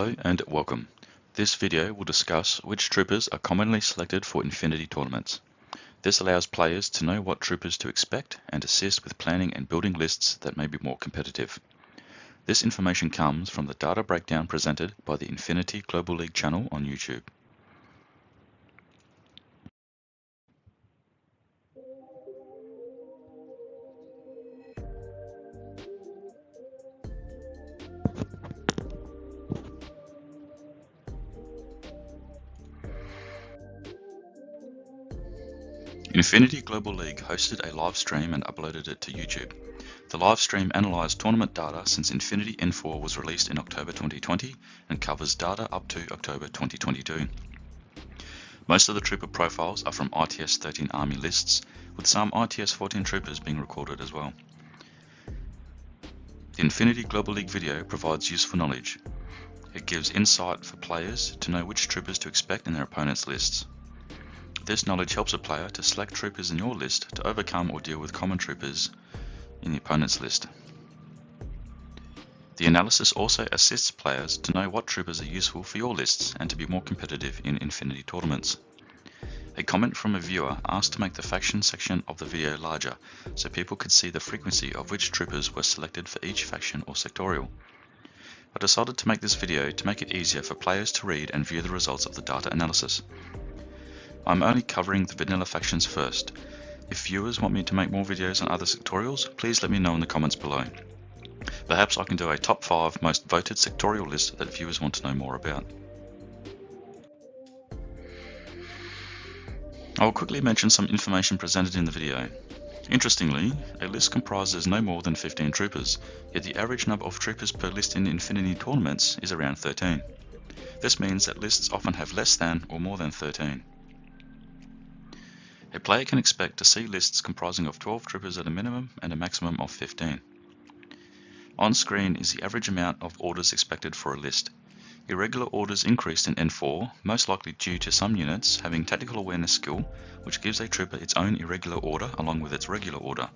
Hello and welcome. This video will discuss which troopers are commonly selected for Infinity tournaments. This allows players to know what troopers to expect and assist with planning and building lists that may be more competitive. This information comes from the data breakdown presented by the Infinity Global League channel on YouTube. Infinity Global League hosted a live stream and uploaded it to YouTube. The live stream analysed tournament data since Infinity N4 was released in October 2020 and covers data up to October 2022. Most of the trooper profiles are from ITS 13 Army lists, with some ITS 14 troopers being recorded as well. The Infinity Global League video provides useful knowledge. It gives insight for players to know which troopers to expect in their opponent's lists. This knowledge helps a player to select troopers in your list to overcome or deal with common troopers in the opponent's list. The analysis also assists players to know what troopers are useful for your lists and to be more competitive in Infinity tournaments. A comment from a viewer asked to make the faction section of the video larger so people could see the frequency of which troopers were selected for each faction or sectorial. I decided to make this video to make it easier for players to read and view the results of the data analysis. I'm only covering the vanilla factions first. If viewers want me to make more videos on other sectorials, please let me know in the comments below. Perhaps I can do a top 5 most voted sectorial list that viewers want to know more about. I will quickly mention some information presented in the video. Interestingly, a list comprises no more than 15 troopers, yet the average number of troopers per list in Infinity tournaments is around 13. This means that lists often have less than or more than 13. A player can expect to see lists comprising of 12 troopers at a minimum and a maximum of 15. On screen is the average amount of orders expected for a list. Irregular orders increased in N4, most likely due to some units having tactical awareness skill, which gives a trooper its own irregular order along with its regular order.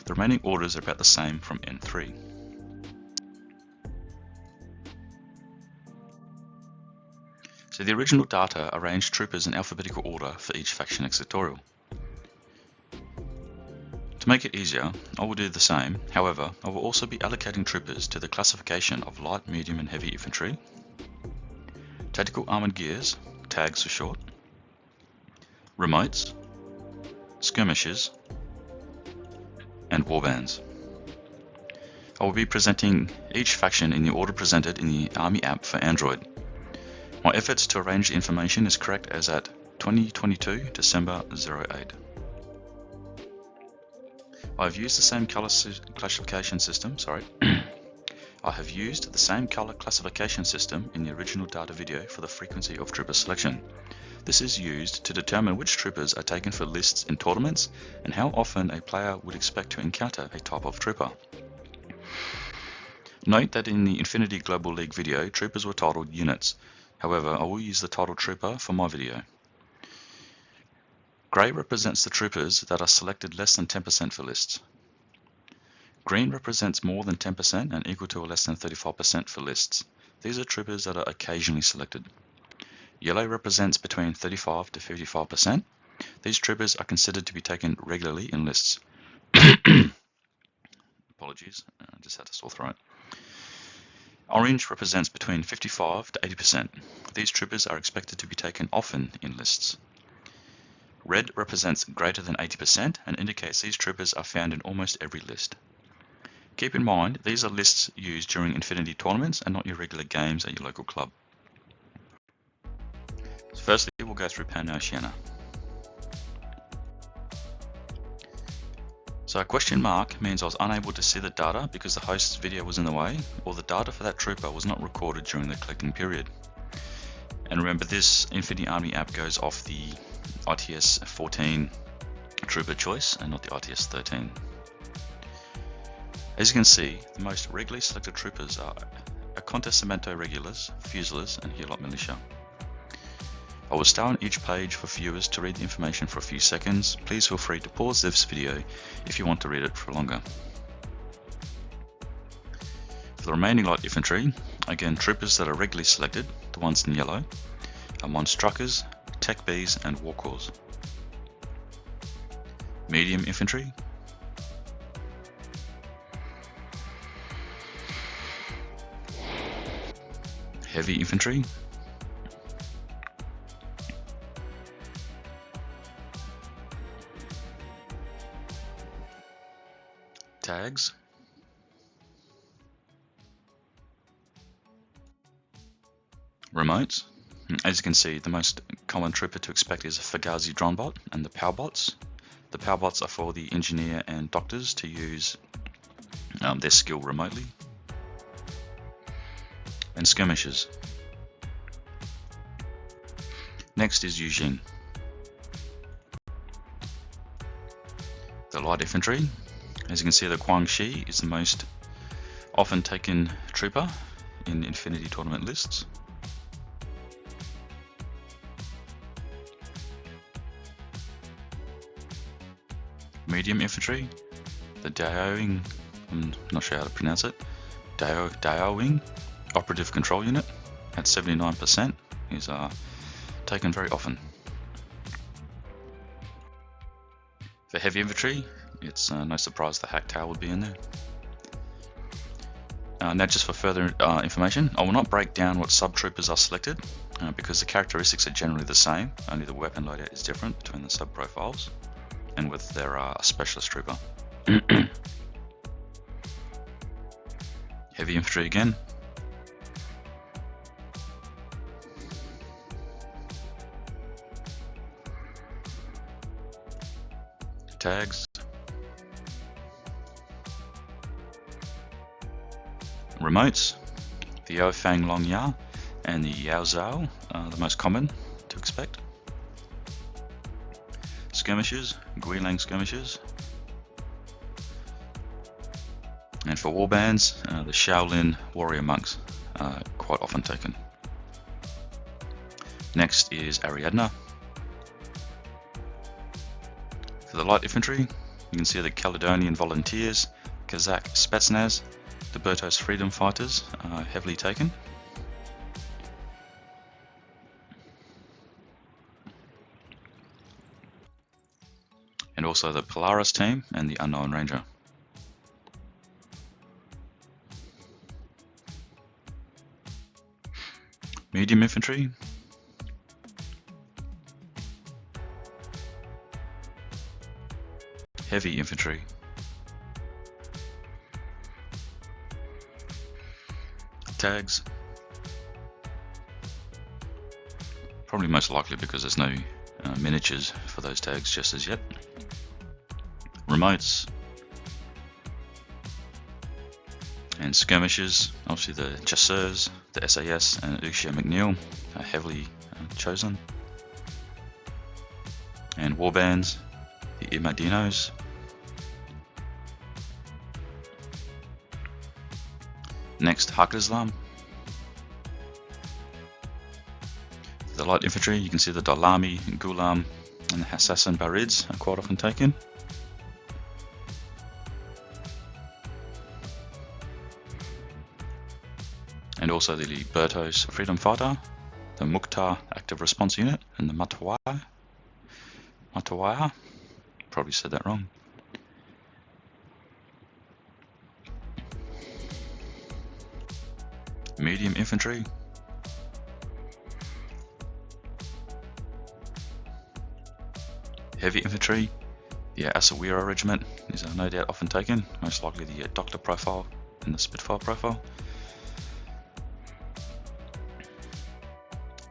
The remaining orders are about the same from N3. So the original data arranged troopers in alphabetical order for each faction and sectorial. To make it easier, I will do the same. However, I will also be allocating troopers to the classification of light, medium and heavy infantry, tactical armoured gears, tags for short, remotes, skirmishers, and warbands. I will be presenting each faction in the order presented in the Army app for Android. My efforts to arrange the information is correct as at 2022 December 08. I have used the same color classification system, I have used the same color classification system in the original data video for the frequency of trooper selection. This is used to determine which troopers are taken for lists in tournaments and how often a player would expect to encounter a type of trooper. Note that in the Infinity Global League video, troopers were titled units. However, I will use the title trooper for my video. Grey represents the troopers that are selected less than 10% for lists. Green represents more than 10% and equal to or less than 35% for lists. These are troopers that are occasionally selected. Yellow represents between 35 to 55%. These troopers are considered to be taken regularly in lists. Apologies, I just had a sore throat. Orange represents between 55 to 80%. These troopers are expected to be taken often in lists. Red represents greater than 80% and indicates these troopers are found in almost every list. Keep in mind, these are lists used during Infinity tournaments and not your regular games at your local club. So firstly, we'll go through PanOceania. So a question mark means I was unable to see the data because the host's video was in the way, or the data for that trooper was not recorded during the collecting period. And remember, this Infinity Army app goes off the ITS 14 trooper choice and not the ITS 13. As you can see, the most regularly selected troopers are Acontecimento regulars, Fusiliers and Helot militia. I will stay on each page for viewers to read the information for a few seconds. Please feel free to pause this video if you want to read it for longer. For the remaining light infantry, Again, troopers that are regularly selected, the ones in yellow, are Monstruckers, Tech Bees and Warcores. Medium infantry, heavy infantry, tags, remotes. As you can see, the most common trooper to expect is a Fugazi drone bot and the power bots. The power bots are for the engineer and doctors to use their skill remotely. And skirmishers. Next is Jing. The light infantry. As you can see, the Guangxi is the most often taken trooper in Infinity Tournament lists. Medium infantry, the Daoing, I'm not sure how to pronounce it, Daoing Operative Control Unit at 79% is taken very often. For heavy infantry, it's no surprise the Hack Tower would be in there. Now just for further information, I will not break down what sub-troopers are selected because the characteristics are generally the same, only the weapon loadout is different between the sub-profiles and with their specialist trooper. Heavy infantry again. Tags. Remotes. The Yao Fang Long Ya and the Yao Zhao are the most common to expect. Skirmishers, Guilang skirmishers. And for warbands, the Shaolin warrior monks are quite often taken. Next is Ariadna. For the light infantry, you can see the Caledonian Volunteers, Kazakh Spetsnaz, the Bertos Freedom Fighters are heavily taken. And also the Polaris team and the Unknown Ranger. Medium infantry. Heavy infantry. Tags. Probably most likely because there's no miniatures for those tags just as yet. Remotes. And skirmishers, obviously the Chasseurs, the SAS and Uxia McNeil are heavily chosen. And warbands, the Imadinos. Next, Haqqislam. The light infantry, you can see the Dalami, Gulam and the Hassassin Barids are quite often taken. And also the Bertos Freedom Fighter, the Mukhtar Active Response Unit, and the Matawaya, probably said that wrong. Medium infantry. Heavy infantry, the Asawira Regiment is no doubt often taken, most likely the Doctor profile and the Spitfire profile.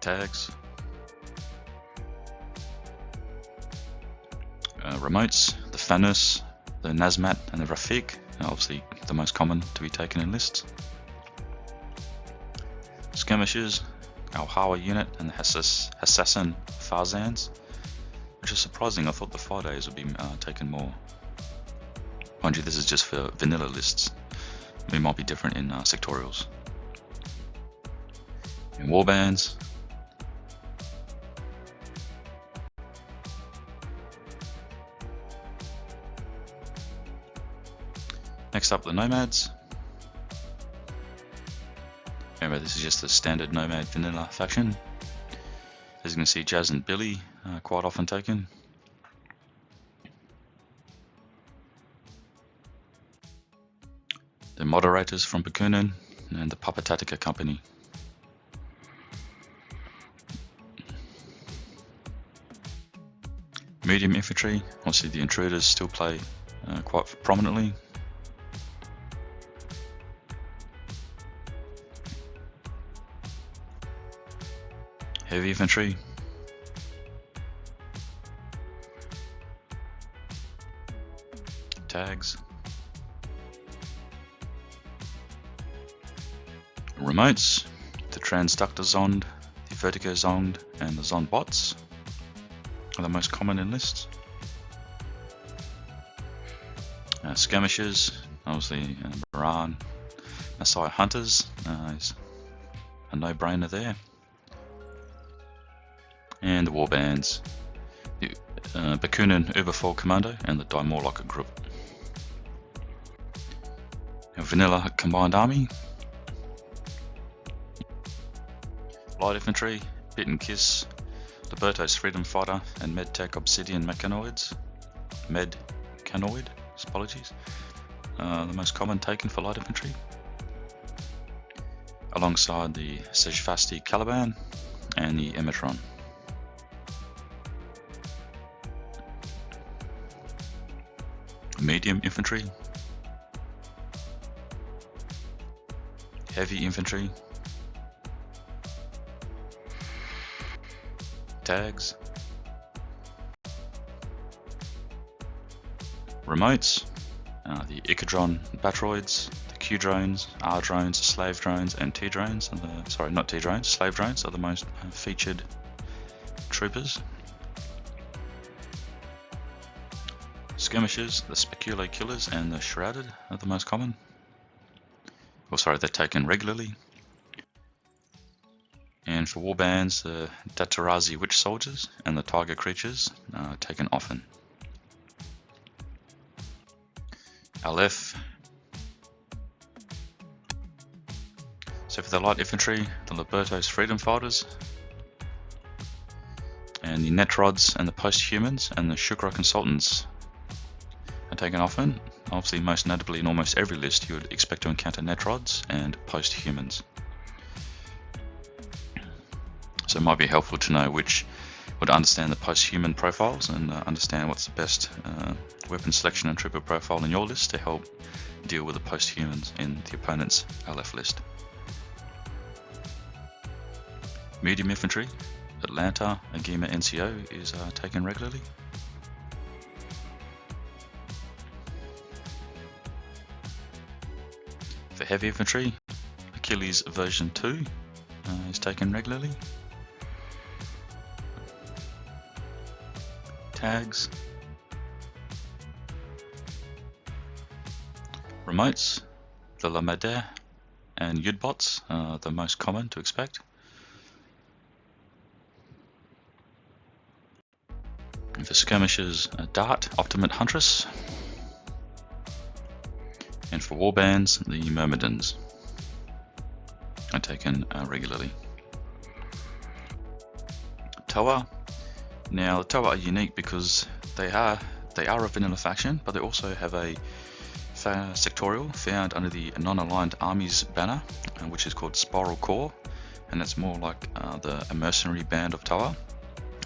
Tags. Remotes, the Fanus, the Nazmat and the Rafiq are obviously the most common to be taken in lists. Skirmishers, Al Hawa unit and the Hassassin Farzans, which is surprising. I thought the 5 days would be taken more. Mind you, this is just for vanilla lists. It might be different in sectorials. In warbands, next up the Nomads. And Remember, this is just the standard Nomad vanilla faction. As you can see, Jazz and Billy are quite often taken. The moderators from Bakunin and the Papatatica Company. Medium infantry, obviously the intruders still play quite prominently. Heavy infantry. Tags. Remotes, the Transductor Zond, the Vertigo Zond, and the Zond bots are the most common in lists. Skirmishers, obviously Baran, Messiah Hunters is a no-brainer there. And the warbands, the Bakunin Uberfall Commando and the Daimorlock group. A vanilla combined army. Light infantry, Bit and Kiss, Liberto's Freedom Fighter, and MedTech Obsidian Mechanoids. Medcanoid, apologies. The most common taken for light infantry. Alongside the Sejfasti Caliban and the Emetron. Medium infantry. Heavy infantry. Tags. Remotes, the Icadron Batroids, the Q drones, R drones, slave drones, and T drones. Sorry, not T drones, slave drones are the most featured troopers. Skirmishers, the Speculo Killers, and the Shrouded are the most common. Or sorry, they're taken regularly. And for warbands, the Datarazi Witch Soldiers and the Tiger Creatures are taken often. Aleph. So for the light infantry, the Liberto's Freedom Fighters, and the Netrods and the Post-Humans and the Shukra Consultants are taken often. Obviously, most notably in almost every list, you would expect to encounter Netrods and Post-Humans. So it might be helpful to know which would understand the post-human profiles and understand what's the best weapon selection and trooper profile in your list to help deal with the post-humans in the opponent's LF list. Medium infantry, Atlanta, Agima NCO is taken regularly. For heavy infantry, Achilles version 2 is taken regularly. Tags. Remotes, the Lamade and Udbots are the most common to expect. And for skirmishers, Dart, Optimate Huntress. And for warbands, the Myrmidons are taken regularly. Tohaa. Now, the Tohaa are unique because they are a vanilla faction, but they also have a sectorial found under the non-aligned armies banner, which is called Spiral Corps, and it's more like a mercenary band of Tohaa.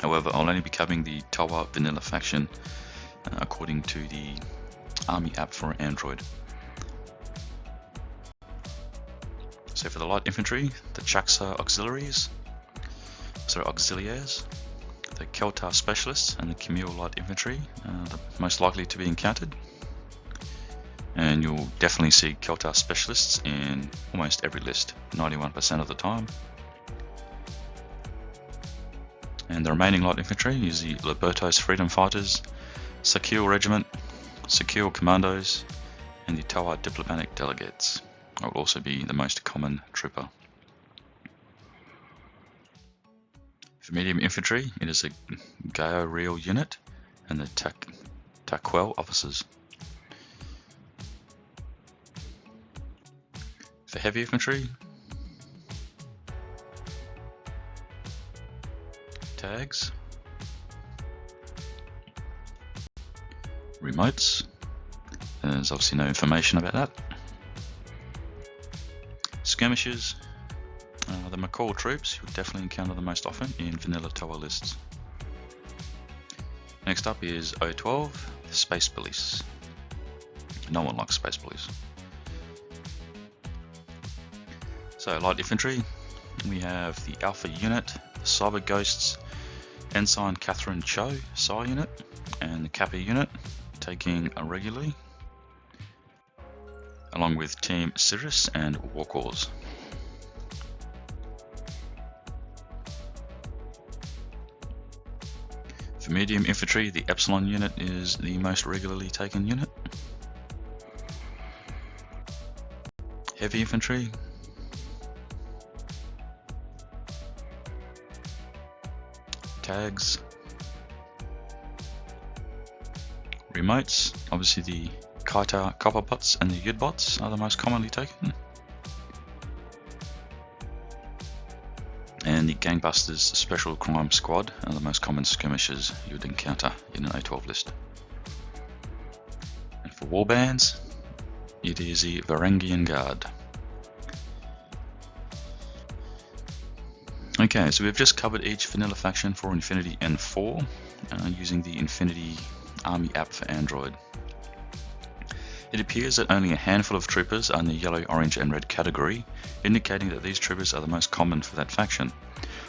However, I'll only be covering the Tohaa vanilla faction according to the army app for Android. So for the light infantry, the Chaksa Auxiliaries, the Keltar Specialists and the Camille Light Infantry are the most likely to be encountered. And you'll definitely see Keltar Specialists in almost every list, 91% of the time. And the remaining light infantry is the Liberto's Freedom Fighters, Sakil Regiment, Sakil Commandos, and the Tohaa Diplomatic Delegates will also be the most common trooper. For medium infantry, it is a Gao Real unit and the Taquel officers. For heavy infantry, tags, remotes. There's obviously no information about that. Skirmishes. The McCall troops you'll definitely encounter the most often in vanilla Tohaa lists. Next up is O12, the Space Police. No one likes Space Police. So light infantry, we have the Alpha unit, the Cyber Ghosts, Ensign Catherine Cho, Psi unit, and the Kappa unit, taking regularly, along with Team Cirrus and Warcores. For medium infantry, the Epsilon unit is the most regularly taken unit. Heavy infantry, tags, remotes, obviously the Kaita Copper bots and the Yud bots are the most commonly taken. And the Gangbusters Special Crime Squad are the most common skirmishers you would encounter in an O12 list. And for warbands, it is the Varangian Guard. Okay, so we've just covered each vanilla faction for Infinity N4 using the Infinity Army app for Android. It appears that only a handful of troopers are in the yellow, orange and red category, indicating that these troopers are the most common for that faction.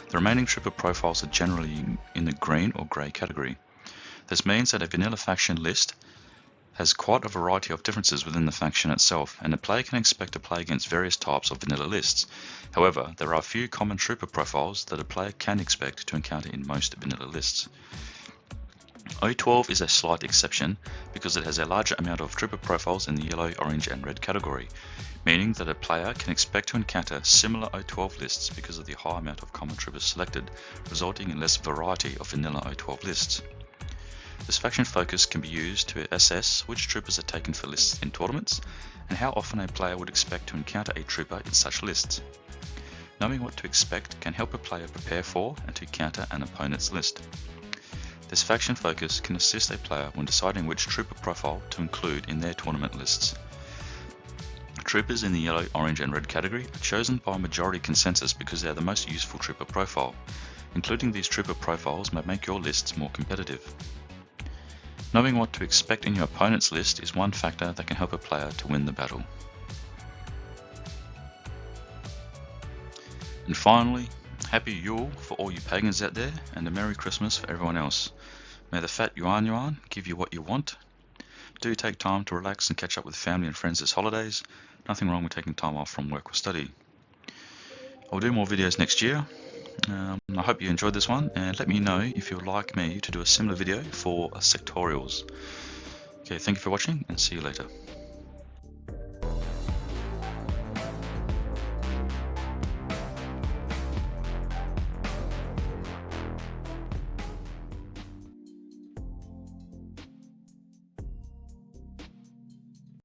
The remaining trooper profiles are generally in the green or grey category. This means that a vanilla faction list has quite a variety of differences within the faction itself, and a player can expect to play against various types of vanilla lists. However, there are a few common trooper profiles that a player can expect to encounter in most vanilla lists. O12 is a slight exception because it has a larger amount of trooper profiles in the yellow, orange and red category, meaning that a player can expect to encounter similar O12 lists because of the high amount of common troopers selected, resulting in less variety of vanilla O12 lists. This faction focus can be used to assess which troopers are taken for lists in tournaments, and how often a player would expect to encounter a trooper in such lists. Knowing what to expect can help a player prepare for and to counter an opponent's list. This faction focus can assist a player when deciding which trooper profile to include in their tournament lists. Troopers in the yellow, orange and red category are chosen by majority consensus because they are the most useful trooper profile. Including these trooper profiles may make your lists more competitive. Knowing what to expect in your opponent's list is one factor that can help a player to win the battle. And finally, Happy Yule for all you pagans out there, and a Merry Christmas for everyone else. May the fat yuan give you what you want. Do take time to relax and catch up with family and friends this holidays. Nothing wrong with taking time off from work or study. I'll do more videos next year. I hope you enjoyed this one, and let me know if you would like me to do a similar video for sectorials. Okay, thank you for watching and see you later.